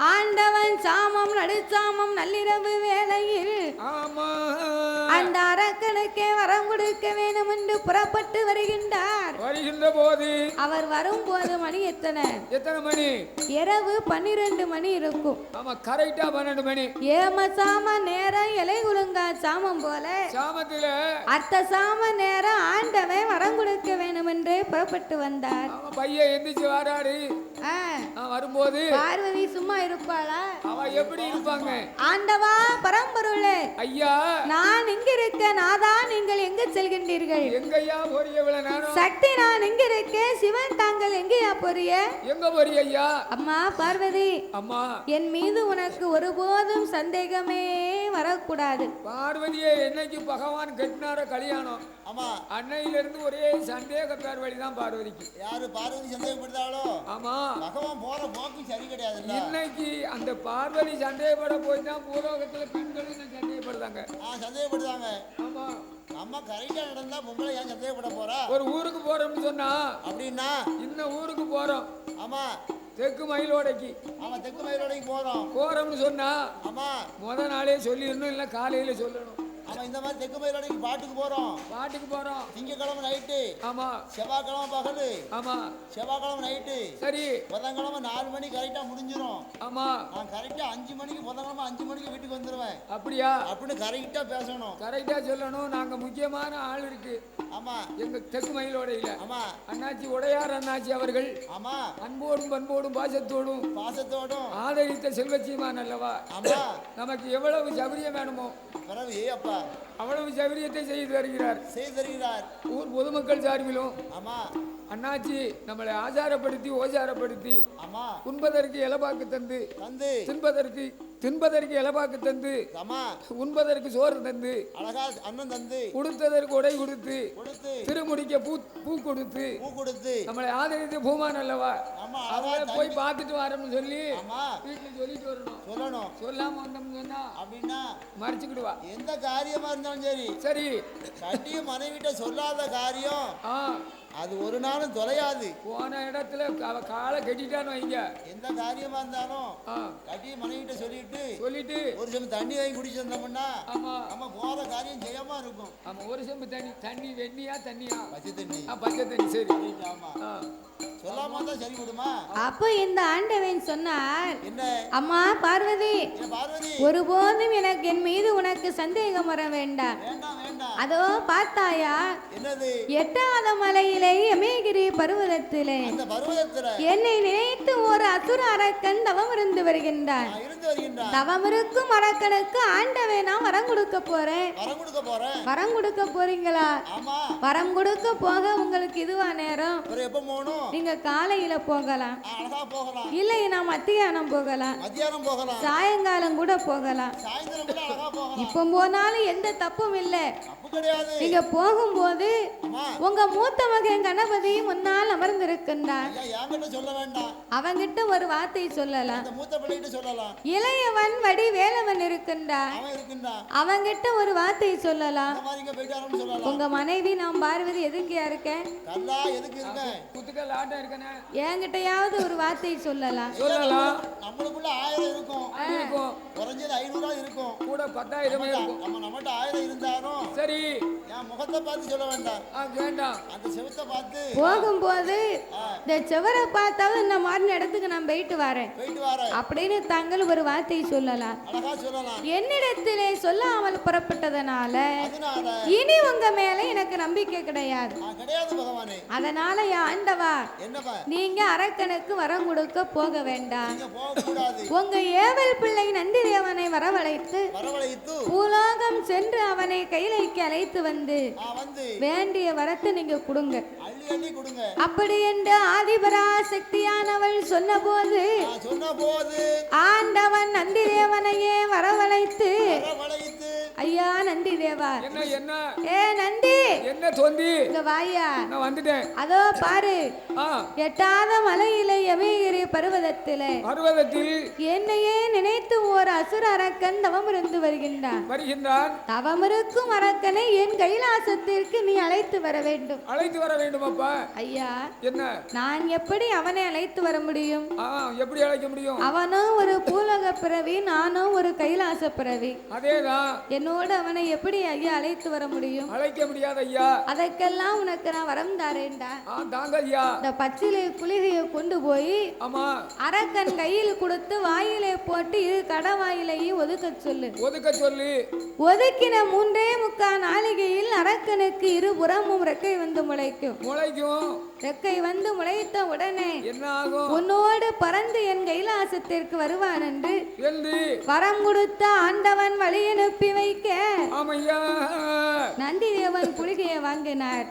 ஆண்டவன் சாமம் நடுச்சாமம் நள்ளிரவு வேளையில் அந்த அரக்கனுக்கே வரம் கொடுக்க வேண்டும் என்று புறப்பட்டு வருகின்றார். வருகின்ற போது அவர் வரும்போது மணி எத்தனை மணி? இரவு 12 மணி இருக்கும். ஆமா, கரெக்டா 12 மணி. ஏம சாம நேரம் இலை குலுங்கா சாமம் போல சாமத்துல அத்த சாம நேரம் ஆண்டவன் வரம் கொடுக்க வேண்டும் என்று புறப்பட்டு வந்தார். பையன் எந்திரிச்சு வாராரு. வரும்போது பார்வதி சும்மா இருப்பாளா? அவ எப்படி இருப்பாங்க? ஆண்டவா பரம்பொருளே, ஐயா நான் இங்க இருக்க, நாதா நீங்கள் எங்க செல்கின்றீர்கள்? எங்கய்யா போறிய? இவ்வளவு நேரம் சக்தி நான் இங்க இருக்கேன், சிவன் தாங்கள் எங்கயா போறிய? எங்க போறிய ஐயா? அம்மா பார்வதி, அம்மா என் மீது உனக்கு ஒருபோதும் சந்தேகமே வரக்கூடாது. பார்வதியே, என்னைக்கு பகவான் கட்டினார கல்யாணம், ஆமா, அன்னையில இருந்து ஒரே சந்தேக பேர் வழிதான் பார்வதிக்கு. யாரு பார்வதி சந்தேகப்படுத்தாளோ? ஆமா, பகவான் போற போக்கு சரி கிடையாது. இன்னைக்கு அந்த பார்வதி சந்தேகப்பட போய் தான் பூலோகத்துல பெண்களும் சந்தேகப்படுறாங்க. சந்தேகப்படுறாங்க. ஆமா, அம்மா கரெக்டா நடந்தா பொம்பளை ஏன் சந்தேகப்பட போறா? ஒரு ஊருக்கு போறோம்னு சொன்னா அப்படின்னா இன்னும் ஊருக்கு போறோம். ஆமா, தெற்கு மயிலோடைக்கு. ஆமா, தெற்கு மயிலோடைக்கு போறோம்னு சொன்னா ஆமா முத நாளே சொல்லிடணும், இல்ல காலையில சொல்லணும். ஆமா, இந்த மாதிரி தெற்கு மயிலோடைக்கு பாட்டுக்கு போறோம். திங்கக்கிழமை நைட்டு. ஆமா, செவ்வாய்க்கிழமை பகலு. ஆமா, செவ்வாய்க்கிழமை நைட்டு. சரி, புதன்கிழமை 4 மணி கரெக்டா முடிஞ்சிரும். ஆமா, நான் கரெக்டா 5 மணிக்கு புதன்கிழமை 5 மணிக்கு வீட்டுக்கு வந்துருவேன். அப்படியா? அப்படின்னு கரெக்டா பேசணும், கரெக்டா சொல்லணும். நாங்க முக்கியமான ஆள் இருக்கு. ஆமா, எங்க தெற்கு மயிலோடையில. ஆமா, அண்ணாச்சி உடையார் அண்ணாச்சி அவர்கள். ஆமா, அன்போடும் பண்போடும் பாசத்தோடும் ஆதரித்த செல்வச்சியமான் அல்லவா? ஆமா, நமக்கு எவ்வளவு சௌகரியம் வேணுமோ அப்பா அவ்வளவு சௌகரியத்தை செய்து தருகிறார். ஊர் பொதுமக்கள் சார்பிலும் ஆமா, அண்ணாச்சி நம்மளை ஆச்சாரப்படுத்தி ஓசாரப்படுத்தி உண்பதற்கு இலபாக்கு தந்து தின்பதற்கு இலபாக்கு தந்து உண்பதற்கு சோறு தந்து அழகா அன்னம் தந்து கொடுத்ததற்கு உடை கொடுத்து திருமுடிக்க பூ கொடுத்து நம்மளை ஆதரித்து பூமான் அல்லவா? போய் பார்த்துட்டு வரோம்னு சொல்லி வீட்டுல சொல்லிட்டு வரணும். சொல்லாம வந்தோம்னு சொன்னா அப்படின்னா மறைச்சுக்கிடுவா. எந்த காரியமா இருந்தாலும் சரி கட்டிய மனைவிட்ட சொல்லாத காரியம் அது ஒரு நாளும் தொலையாது. போன இடத்துல காலை கட்டிட்டான்னு வைங்க. எந்த காரியமா இருந்தாலும் கட்டிய மனைவிட்ட சொல்லிட்டு ஒரு செம்பு தண்ணி வாங்கி குடிச்சு வந்தோம்னா நம்ம போற காரியம் ஜெயமா இருக்கும். ஆமா, ஒரு செம்பு தண்ணி வெண்ணியா தண்ணியா? பச்சை தண்ணி. பச்சை தண்ணி. சரி, ஆமா, சொல்லாம தான் சரி விடுமா? அப்போ இந்த ஆண்டவன் சொன்னார், என்ன? அம்மா பார்வதி, ஒருபோதும் எனக்கு என் மீது உனக்கு சந்தேகம் வர வேண்டாம். அதோ பார்த்தாயா, என்னது? 8வது மலையிலே யமேகிரி பர்வதத்திலே என்னை நினைத்து ஒரு அசுர அரக்கன் தவம் இருந்து வருகின்றான். தவம் இருக்கும் அரக்கனுக்கு ஆண்டவன் நான் வரம் கொடுக்க போறேன். வரம் கொடுக்க போறீங்களா? வரம் கொடுக்க போக உங்களுக்கு இதுவா நேரம்? நீங்க காலையில போகலாம், இல்லை நான் மத்தியானம் போகலாம், சாயங்காலம் கூட போகலாம். இப்ப போனாலும் எந்த தப்பும் இல்லை. நீங்க போகும்போது உங்க மூத்த மகன் கணபதி முன்னால் அமர்ந்திருக்கின்றான். அவங்கிட்ட ஒரு வார்த்தை சொல்லலாம். இளையவன் வடி வேலவன் இருக்கின்றான். அவங்கிட்ட ஒரு வார்த்தை சொல்லலாம். உங்க மனைவி நான் பார்வதி எதுக்கியா இருக்கேன், என்கிட்டயாவது ஒரு வார்த்தை சொல்லலாம். நம்மளுக்குள்ள 1000 இருக்கும், குறைஞ்சது 500 இருக்கும், கூட 10,000 இருக்கும். நம்ம நம்மகிட்ட 1000 இருந்தாலும் சரி, சரி என் முகத்தை பார்த்து சொல்ல வேண்டாம். வேண்டாம். அந்த செவத்தை பார்த்து போகும்போது இந்த செவரை பார்த்தாவது இந்த மாதிரி இடத்துக்கு நான் போயிட்டு வரேன் அப்படின்னு தாங்கள் ஒரு வார்த்தை சொல்லலாம். அழகா சொல்லலாம். என்னிடத்திலே சொல்லாமல் புறப்பட்டதனால இனி உங்க மேல எனக்கு நம்பிக்கை கிடையாது. கிடையாது பகவானே. அதனால ஆண்டவா நீங்க அரக்கனுக்கு வரம் கொடுக்க போக வேண்டாம். உங்க ஏவல் பிள்ளை நந்தி தேவனை வரவழைத்து பூலோகம் சென்று அவனை கைலைக்கு அழைத்து வந்து வேண்டிய வரத்தை நீங்க கொடுங்க. அப்படி என்று ஆதிபராசக்தியானவள் சொன்னபோது ஆண்டவன் நந்தி தேவனையே வரவழைத்து ஐயா நந்தி தேவா ஏ நந்தி என்ன தோந்தி இங்க வாயா நான் வந்துட்டேன். அதோ பாரு எட்டாத மலையிலே யமகிரி பர்வதத்தில் என்னையே நினைத்து ஒரு அசுர அரக்கன் தவம் இருந்து வருகின்றான். தவம் இருக்கும் அரக்கனை என் கைலாசத்திற்கு நீ அழைத்து வர வேண்டும். அழைத்து வர வேண்டும் அப்பா. ஐயா என்ன நான் எப்படி அவனை அழைத்து வர முடியும்? எப்படி அழைக்க முடியும்? அவனும் ஒரு பூலோக பிறவி, நானும் ஒரு கைலாச பிறவி. அதேதான். என்னோட அவனை எப்படி ஐயா அழைத்து வர முடியும்? அழைக்க முடியாது ஐயா. அதற்கெல்லாம் உனக்கு நான் வரம் தாரேன்டா. தாங்க ஐயா. இந்த பச்சிலை குளிகையை கொண்டு போய் அரக்கன் கையில் கொடுத்து வாயிலே போட்டு இது கடவாயிலேயே ஒதுக்க சொல்லு. ஒதுக்கின 3.25 நாளிகையில் அரக்கனுக்கு இருபுறமும் ரெக்கை வந்து முளைக்கும். ரெக்கை வந்து முளைத்த உடனே என்ன ஆகும்? உன்னோடு பறந்து என் கைலாசத்திற்கு வருவான் என்று வரம் கொடுத்த ஆண்டவன் வழி அனுப்பி வைக்க நந்தி தேவன் குளிகையை வாங்கினார்.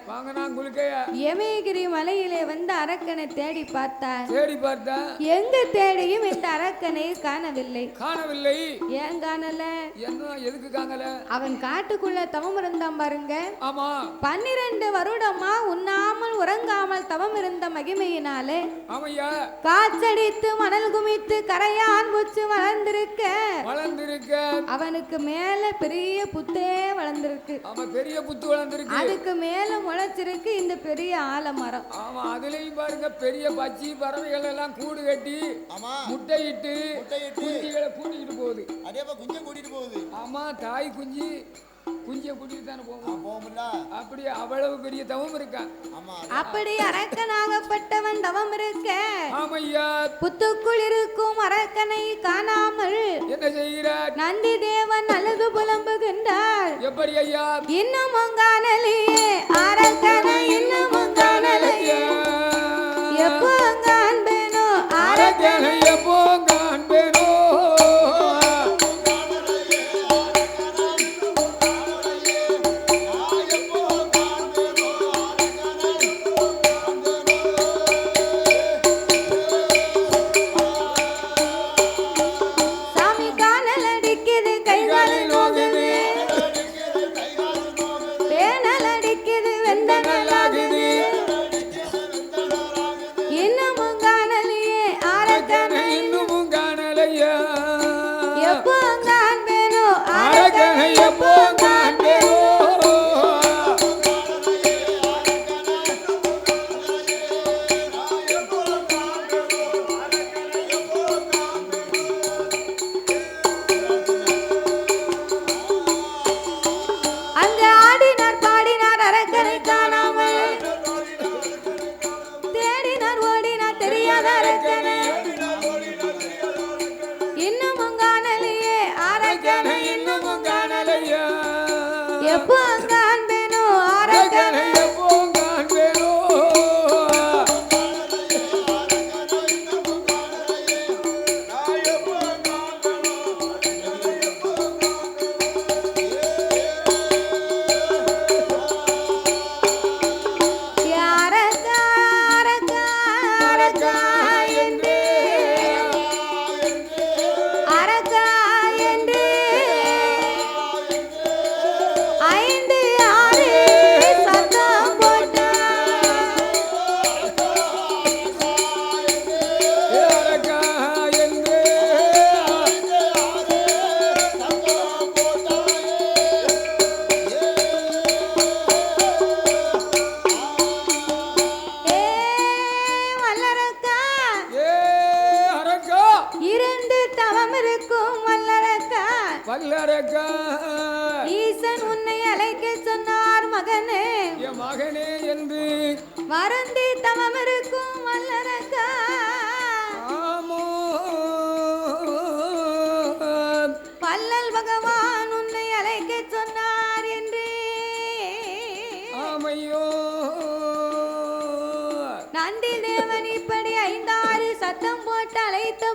யமகிரி மலையிலே வந்து அரக்கனை தேடி பார்த்தார். எங்கு தேடியும் இந்த அரக்கனை காணவில்லை. ஏன் காணல? எதுக்கு காணல? அவன் காட்டுக்குள்ள தவம் இருந்தான் பாருங்க. 12 வருடமா உண்ணாமல் உறங்காமல் தவம் இருந்த மகிமையினாலே காற்றடித்து மணல் குமித்து கரையான் பூச்சு வளர்ந்திருக்க அவனுக்கு மேல பெரிய புத்தே வளர்ந்திருக்கு. பெரிய புத்து வளர்ந்திருக்கு. அதுக்கு மேல முளைச்சிருக்கு இந்த பெரிய ஆலமரம். அதுலயும் பாருங்க பெரிய பச்சி பறவைகள் எல்லாம் கூடு கட்டி முட்டையிட்டு குஞ்சுகளை கூட்டிட்டு போகுது. கூட்டிட்டு போகுது. ஆமா தாய் குஞ்சு குஞ்சிய கூட்டிட்டு தானே போகும்ல. அப்படி அவ்வளவு பெரிய தவம் இருக்கா. அப்படி அரக்கனாகப்பட்டவன் தவம் இருக்க ஆமையா புத்துக்குள் இருக்கும் அரக்கனை காணாமல் என்ன செய்கிறார்? நந்தி தேவன் அழகு புலம்புகின்றார். எப்படி ஐயா? இன்னும் காணலையே அரக்கனை, இன்னும் காணலையே, எப்போ காண்பேனோ அரக்கனை, எப்போ காண்பேனோ. எப்போ காண்பேனோ அரக்கனை, எப்போ காண்பேனோ. ஈசன் உன்னை அழைக்க சொன்னார் மகனே என் மகனே என்று வருந்தி தவம் இருக்கும் வல்லரக்கா ஆமோ வல்லல் பகவான் உன்னை அழைக்க சொன்னார் என்று ஆமையோ நந்தி தேவன் இப்படி 5-6 சத்தம் போட்டு அழைத்த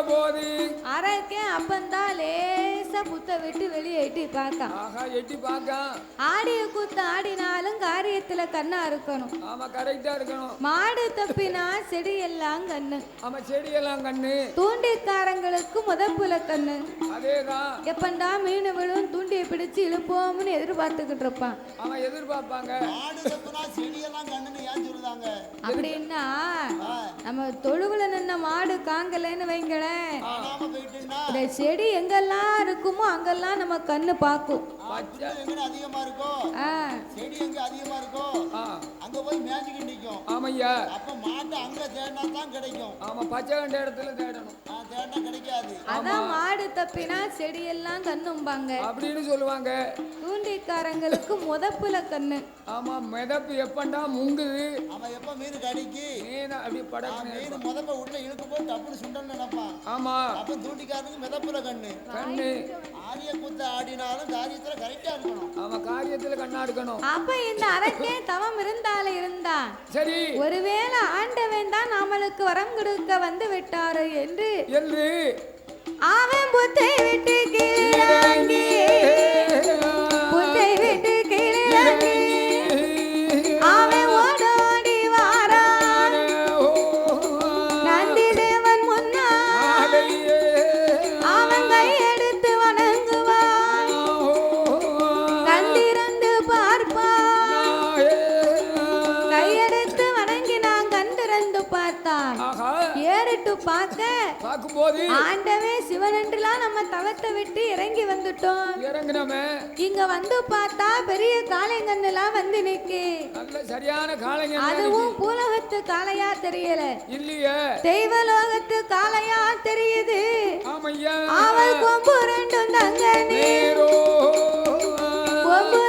போது அரக்கே அப்பந்தான் லேசா புத்த விட்டு வெளியே எட்டி பார்த்தான். ஆஹா எட்டி பார்க்கான். ஆடிய கூத்து ஆடினாலும் காரியத்துல கண்ணா இருக்கணும். ஆமா கரெக்டா இருக்கணும். மாடு தப்பினா செடி எல்லாம் கண்ணு. ஆமா செடி எல்லாம் கண்ணு. தூண்டிக்காரங்களுக்கு முதப்புல கண்ணு. அதேதான். எப்பண்டா மீன் விழும் தூண்டியை பிடிச்சு இழுப்போம்னு எதிர்பார்த்துக்கிட்டு இருப்பான். ஆமா எதிர்பார்ப்பாங்க. மாடு தப்பினா செடி எல்லாம் கண்ணுன்னு ஏன் சொல்றாங்க? அப்படின்னா நம்ம தொழுவுல நின்ன மாடு காங்கலன்னு வைங்களேன், இந்த செடி எங்கெல்லாம் இருக்குமோ அங்கெல்லாம் நம்ம கண்ணு பார்க்கும். அதிகமா இருக்கோ செடி எங்க அதிகமா இருக்கோ அங்க போய் மேய்ஞ்சிட்டு நிக்கும். ஆமையா. அப்ப மாட்டு அங்க தேடினா தான் கிடைக்கும். ஆமா பச்சை கண்ட இடத்துல தேடணும். தேடினா கிடைக்காது. அதான் மாடு தப்பினா செடி எல்லாம் கண்ணும்பாங்க அப்படின்னு சொல்லுவாங்க. தூண்டிக்காரங்களுக்கு முதப்புல கண்ணு. ஆமா மிதப்பு எப்பண்டா முங்குது. ஆமா எப்ப மீன் கடிக்கு மீன் அப்படி படக்கு மீன் முதப்ப உள்ள இழுக்கு போய் டப்புன்னு சுண்டன்னு நினைப்பான். ஆமா அப்ப தூண்டிக்காரனுக்கு மிதப்புல கண்ணு. ஆரிய கூத்து ஆடினாலும் காரியத்துல கரெக்டா இருக்கணும். ஆமா காரியத்துல கண்ணா இருக்கணும். அப்ப இந்த அரக்கே தவம் இருந்தாலே இருந்தான். சரி ஒருவேளை ஆண்டவன் தான் நம்மளுக்கு வரம் கொடுக்க வந்து விட்டாரு என்று அவன் புத்தை விட்டு கீழாங்கி புத்தை விட்டு கீழாங்கி அவன் ஓடோடி வாரான். நந்தி தேவன் முன்னால் அவன் கையெடுத்து வணங்குவான். கண்டிருந்து பார்ப்பான். கையெடுத்து வணங்கி நான் கண்டிருந்து பார்த்தான். ஏறிட்டு பார்க்கும்போது ஆண்டவே சிவனென்றுலாம் நம்ம தவத்தை விட்டு இறங்கி வந்துட்டோம். இறங்குனமே இங்க வந்து பார்த்தா பெரிய காளைங்கன்னுலாம் வந்து நிக்கு. நல்ல சரியான காளைங்க. அதுவும் பூலோகத்து காளையா தெரியல, இல்லையே தெய்வலோகத்து காளையா தெரியுது. ஆமையா. அவள் கொம்பு ரெண்டும் தங்க நீரோ கொம்பு